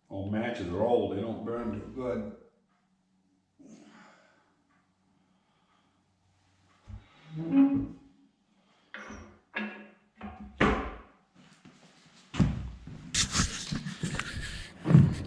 Old matches are old, they don't burn too good.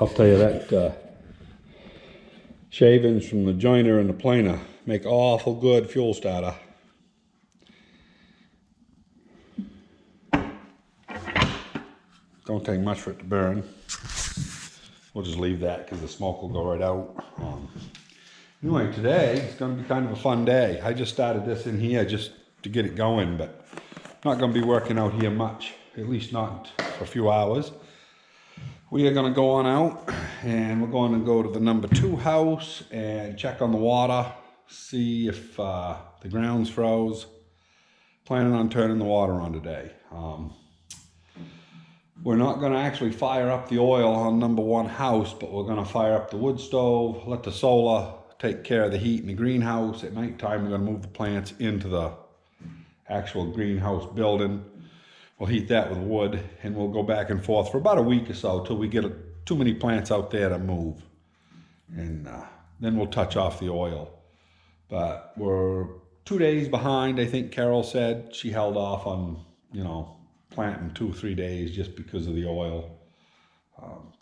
I'll tell you that shavings from the joiner and the planer make awful good fuel starter. Don't take much for it to burn. We'll just leave that because the smoke will go right out. Anyway, today is going to be kind of a fun day. I just started this in here just to get it going, but I'm not going to be working out here much, at least not for a few hours. We are going to go on out and we're going to go to the number 2 house and check on the water, see if the ground's froze. Planning on turning the water on today. We're not going to actually fire up the oil on number 1 house, but we're going to fire up the wood stove, let the solar take care of the heat in the greenhouse. At nighttime, we're going to move the plants into the actual greenhouse building. We'll heat that with wood, and we'll go back and forth for about a week or so till we get too many plants out there to move. And then we'll touch off the oil. But we're 2 days behind, I think Carol said. She held off on, planting 2 or 3 days just because of the oil.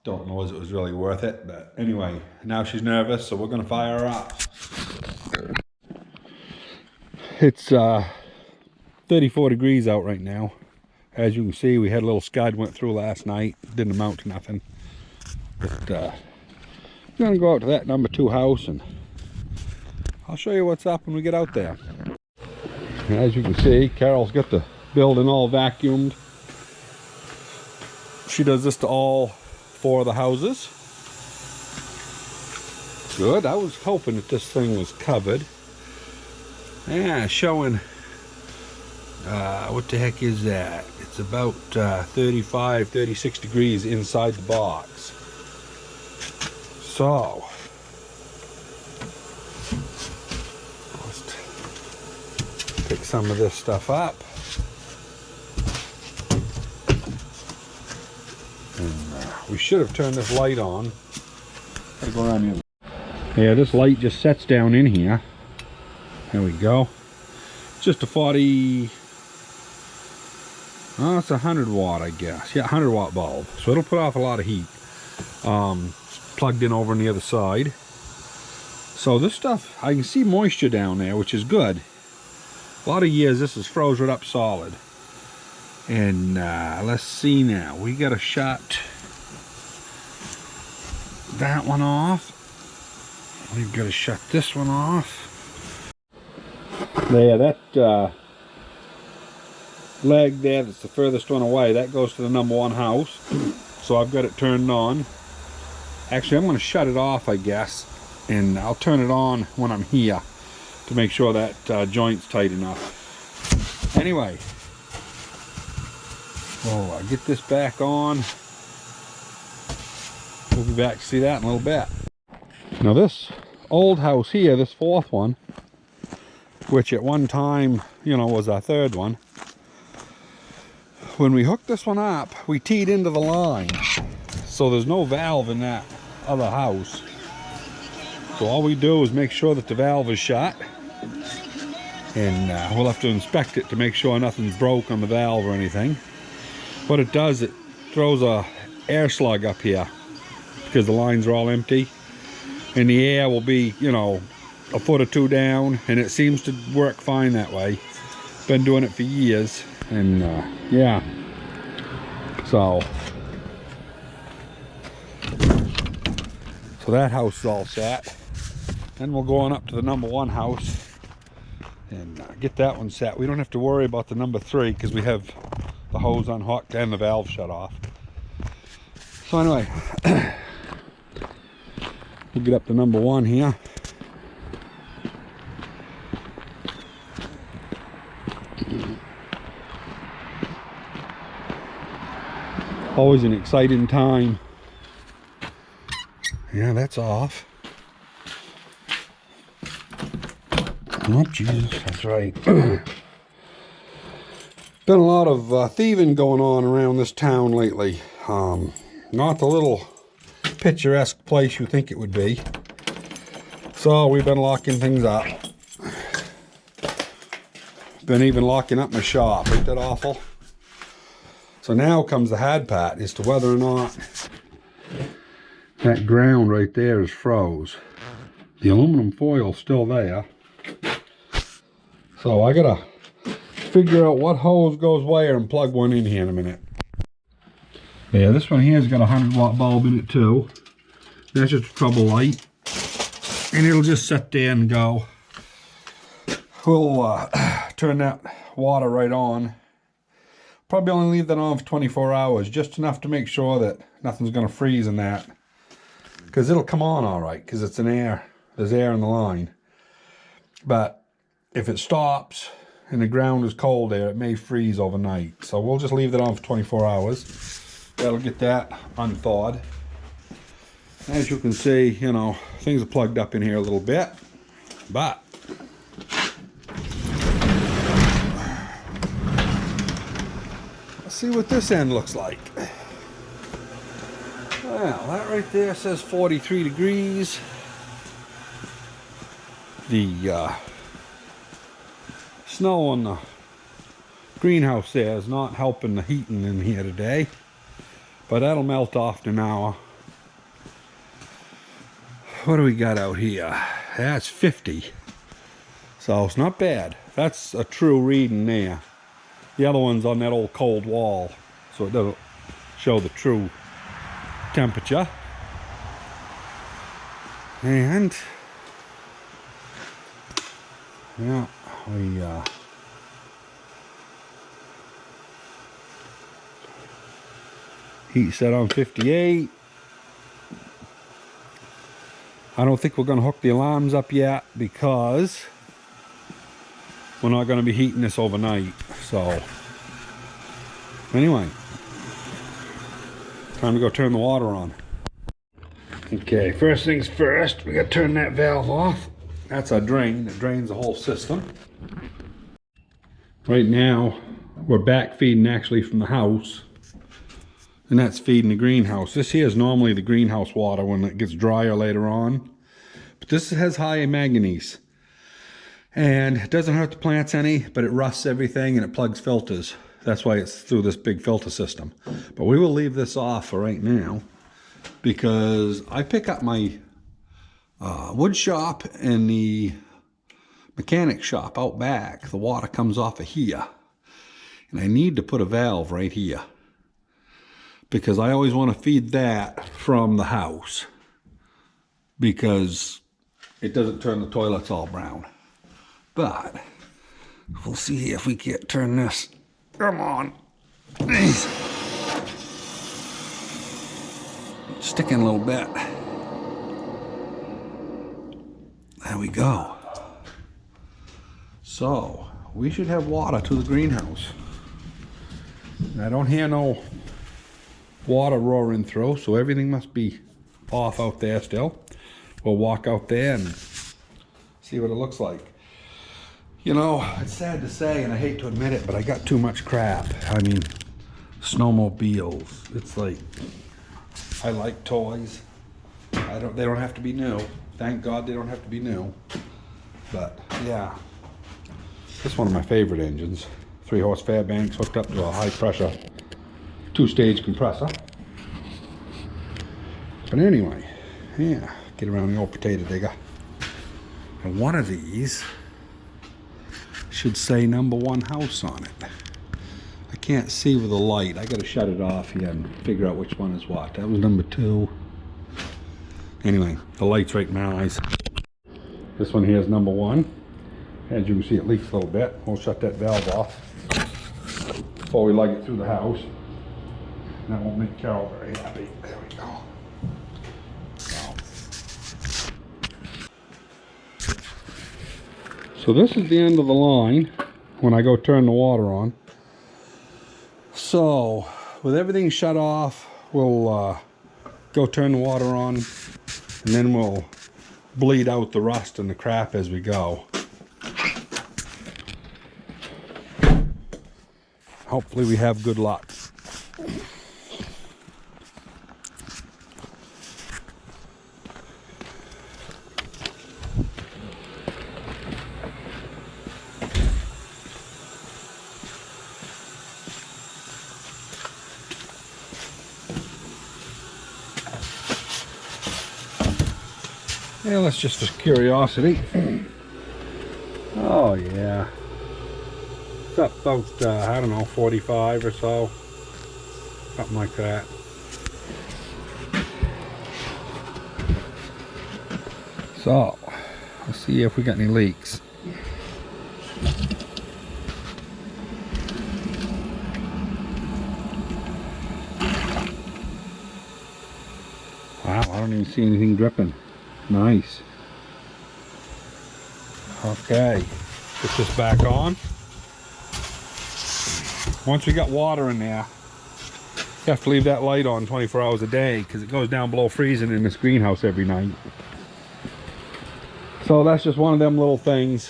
Don't know if it was really worth it, but anyway, now she's nervous, so we're gonna fire her up. It's 34 degrees out right now. As you can see, we had a little scud went through last night. Didn't amount to nothing. But I'm gonna go out to that number 2 house and I'll show you what's up when we get out there. And as you can see, Carol's got the building all vacuumed. She does this to all 4 of the houses. Good. I was hoping that this thing was covered. Yeah, showing what the heck is that? It's about 35, 36 degrees inside the box. So let's pick some of this stuff up. And we should have turned this light on. Gotta go around here. Yeah, this light just sets down in here. There we go. It's just a 40. Oh, it's a 100 watt, I guess. Yeah, 100 watt bulb. So it'll put off a lot of heat. Plugged in over on the other side. So this stuff, I can see moisture down there, which is good. A lot of years this is froze right up solid. And let's see now. We got to shut that one off. We've got to shut this one off. There, that leg there, that's the furthest one away, that goes to the number 1 house. So I've got it turned on. Actually, I'm going to shut it off, I guess, and I'll turn it on when I'm here to make sure that joint's tight enough. Anyway, I get this back on. We'll be back to see that in a little bit. Now this old house here, this 4th one, which at one time, was our 3rd one. When we hooked this one up, we teed into the line. So there's no valve in that other house. So all we do is make sure that the valve is shut. And we'll have to inspect it to make sure nothing's broke on the valve or anything. What it does, it throws a air slug up here because the lines are all empty. And the air will be, a foot or 2 down, and it seems to work fine that way. Been doing it for years, and yeah. So that house is all set. Then we'll go on up to the number 1 house and get that one set. We don't have to worry about the number 3 because we have the hose unhooked and the valve shut off. So anyway, we'll get up to number 1 here. Always an exciting time. Yeah, that's off. Oh, Jesus, that's right. Been a lot of thieving going on around this town lately. Not the little most picturesque place you think it would be. So we've been locking things up. Been even locking up my shop. Ain't that awful? So now comes the hard part as to whether or not that ground right there is froze. The aluminum foil's still there. So I gotta figure out what hose goes where and plug one in here in a minute. Yeah, this one here's got a 100-watt bulb in it too. That's just a trouble light. And it'll just sit there and go. We'll turn that water right on. Probably only leave that on for 24 hours, just enough to make sure that nothing's gonna freeze in that. Because it'll come on all right, because it's an air. There's air in the line. But if it stops and the ground is cold there, it may freeze overnight. So we'll just leave that on for 24 hours. That'll get that unthawed. As you can see, you know, things are plugged up in here a little bit. But let's see what this end looks like. Well, that right there says 43 degrees. The snow on the greenhouse there is not helping the heating in here today, but that'll melt off in an hour. What do we got out here? That's 50. So it's not bad. That's a true reading there. The other one's on that old cold wall, so it doesn't show the true temperature. And yeah, we heat set on 58. I don't think we're going to hook the alarms up yet because we're not going to be heating this overnight. So anyway, time to go turn the water on. Okay, first things first, we got to turn that valve off. That's a drain that drains the whole system. Right now we're back feeding actually from the house, and that's feeding the greenhouse. This here is normally the greenhouse water when it gets drier later on, but this has high in manganese, and it doesn't hurt the plants any, but it rusts everything and it plugs filters. That's why it's through this big filter system. But we will leave this off for right now because I pick up my wood shop and the mechanic shop out back. The water comes off of here, and I need to put a valve right here because I always want to feed that from the house because it doesn't turn the toilets all brown. But we'll see if we can't turn this. Come on. Stick in a little bit. There we go. So we should have water to the greenhouse. I don't hear no water roaring through, so everything must be off out there still. We'll walk out there and see what it looks like. You know, it's sad to say, and I hate to admit it, but I got too much crap. I mean, snowmobiles. It's like, I like toys. They don't have to be new. Thank God they don't have to be new. But yeah, this is one of my favorite engines. 3-horse Fairbanks hooked up to a high pressure 2-stage compressor. But anyway, yeah, get around the old potato digger. And one of these should say #1 house on it. I can't see with the light. I gotta shut it off here and figure out which one is what. That was #2. Anyway, the light's right in my eyes. This one here is #1. As you can see, it leaks a little bit. We'll shut that valve off before we lug it through the house. That won't make Carol very happy. There we go. So this is the end of the line when I go turn the water on. So with everything shut off, we'll go turn the water on, and then we'll bleed out the rust and the crap as we go. Hopefully we have good luck. Yeah, let's just for curiosity. Oh yeah. It's up about, I don't know, 45 or so. Something like that. So, let's see if we got any leaks. Wow, I don't even see anything dripping. Nice. Okay, put this back on. Once we got water in there, you have to leave that light on 24 hours a day because it goes down below freezing in this greenhouse every night. So that's just one of them little things.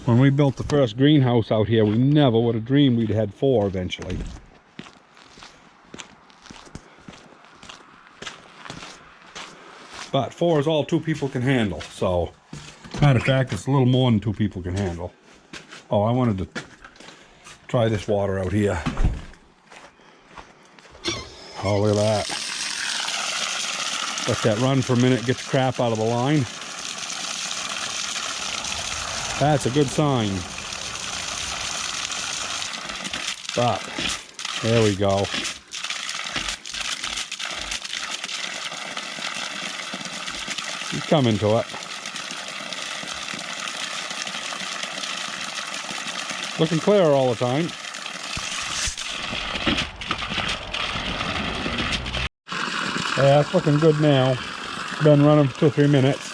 When we built the first greenhouse out here, we never would have dreamed we'd had 4 eventually. But 4 is all 2 people can handle. So, matter of fact, it's a little more than 2 people can handle. Oh, I wanted to try this water out here. Oh, look at that. Let that run for a minute, get the crap out of the line. That's a good sign. But, there we go. He's coming to it. Looking clear all the time. Yeah, it's looking good now. Been running for 2 or 3 minutes.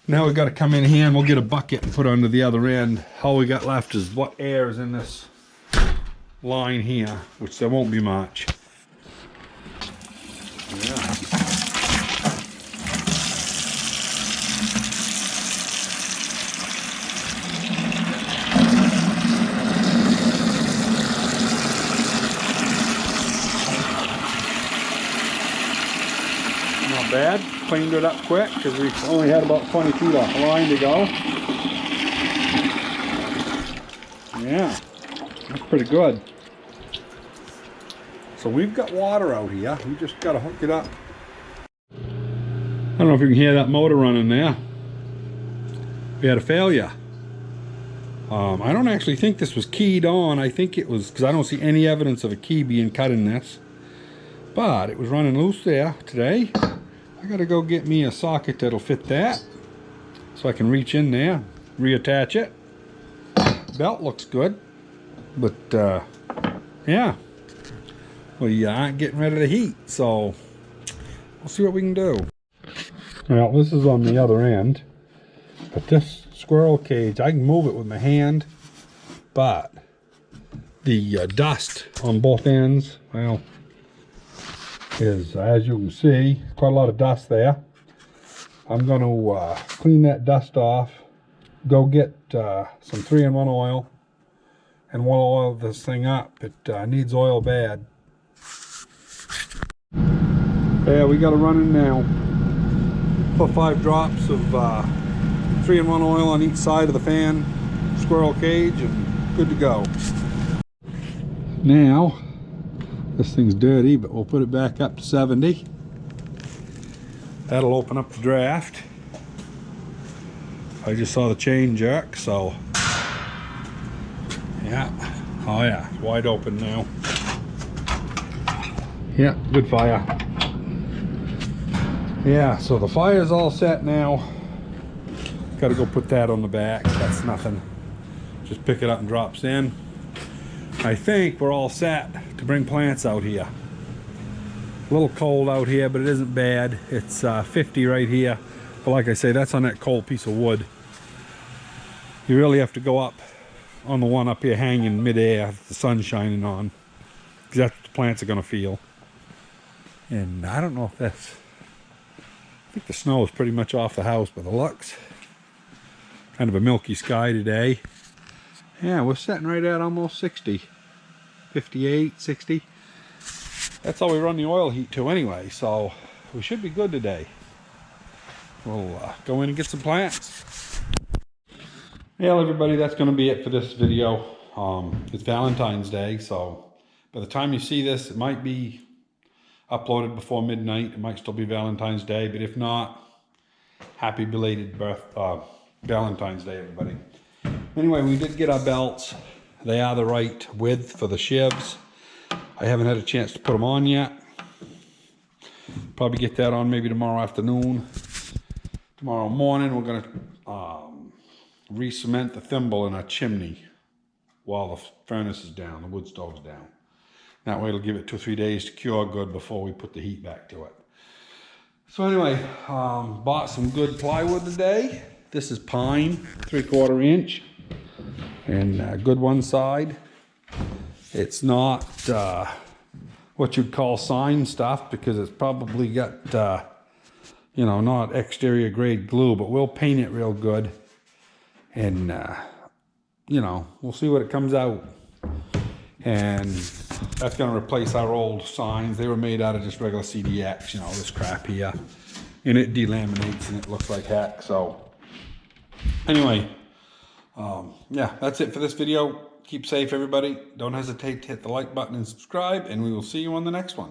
Now we've got to come in here and we'll get a bucket and put it under the other end. All we got left is what air is in this line here, which there won't be much. Yeah. Not bad. Cleaned it up quick because we only had about 20 feet off the line to go. Yeah, that's pretty good. So we've got water out here. We just got to hook it up. I don't know if you can hear that motor running there. We had a failure. I don't actually think this was keyed on. I think it was, because I don't see any evidence of a key being cut in this. But it was running loose there today. I gotta go get me a socket that'll fit that so I can reach in there, reattach it. Belt looks good, but yeah, we aren't getting rid of the heat, so we'll see what we can do. Well, this is on the other end, but this squirrel cage, I can move it with my hand, but the dust on both ends, well, is, as you can see, quite a lot of dust there. I'm going to clean that dust off, go get some 3-in-1 oil, and we'll oil this thing up. It needs oil bad. Yeah, we got it running now. Put 5 drops of 3-in-1 oil on each side of the fan, squirrel cage, and good to go. Now, this thing's dirty, but we'll put it back up to 70. That'll open up the draft. I just saw the chain jerk, so yeah. Oh yeah, it's wide open now. Yeah, good fire. Yeah, so the fire's all set now. Got to go put that on the back. That's nothing. Just pick it up and drops in. I think we're all set to bring plants out here. A little cold out here, but it isn't bad. It's 50 right here. But like I say, that's on that cold piece of wood. You really have to go up on the one up here hanging midair, the sun's shining on. Because that's what the plants are going to feel. And I don't know if that's... I think the snow is pretty much off the house by the looks. Kind of a milky sky today. Yeah, we're sitting right at almost 60. 58, 60. That's how we run the oil heat to anyway, so we should be good today. We'll go in and get some plants. Well, everybody, that's going to be it for this video. It's Valentine's Day, so By the time you see this, it might be uploaded before midnight. It might still be Valentine's Day, but if not, happy belated Valentine's Day, everybody. Anyway, we did get our belts. They are the right width for the shivs. I haven't had a chance to put them on yet. Probably get that on maybe tomorrow afternoon. Tomorrow morning, we're gonna re-cement the thimble in our chimney while the furnace is down, the wood stove's down. That way it'll give it 2 or 3 days to cure good before we put the heat back to it. So anyway, bought some good plywood today. This is pine, 3/4 inch, and good one side. It's not what you'd call sign stuff because it's probably got, you know, not exterior grade glue, but we'll paint it real good. And, you know, we'll see what it comes out. And that's going to replace our old signs. They were made out of just regular CDX, you know, this crap here. And it delaminates and it looks like heck. So, anyway, yeah, that's it for this video. Keep safe, everybody. Don't hesitate to hit the like button and subscribe, and we will see you on the next one.